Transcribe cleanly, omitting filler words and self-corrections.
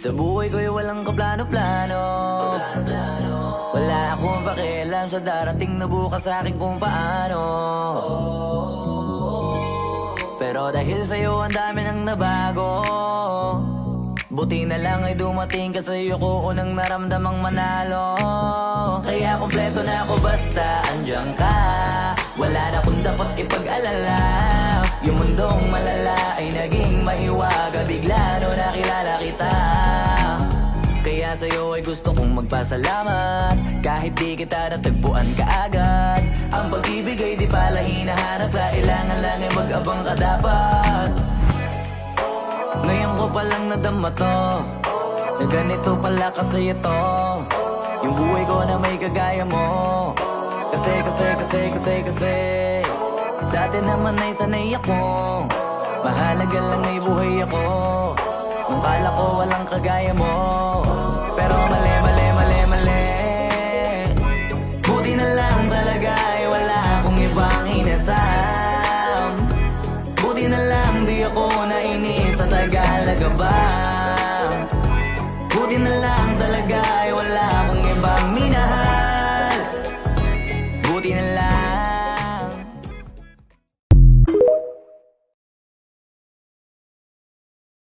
Sa buhay ko'y walang kaplano-plano. Wala akong pakialam sa darating na bukas sa akin kung paano. Pero dahil sa'yo ang dami nang nabago. Buti na lang ay dumating ka sa'yo ko unang naramdamang manalo. Kaya kompleto na ako basta andyan ka. Wala na kung dapat ipag-alala. Yung mundong malala ay naging mahiwaga bigla no nakilala kita. Kaya sa'yo ay gusto kong magpasalamat. Kahit di kita natagpuan kaagad. Ang pag-ibig ay di pala hinahanap. Kailangan lang ay mag-abang ka dapat. Ngayon ko palang nadama to na ganito pala kasi ito. Yung buhay ko na may kagaya mo. Kasi dati naman ay sanay ako. Mahalaga lang ay buhay ako. Nung kala ko walang kagaya mo. Pero mali. Buti na lang talaga ay wala akong ibang inasam. Buti na lang di ako nainip sa Tagalaga ba. Buti na lang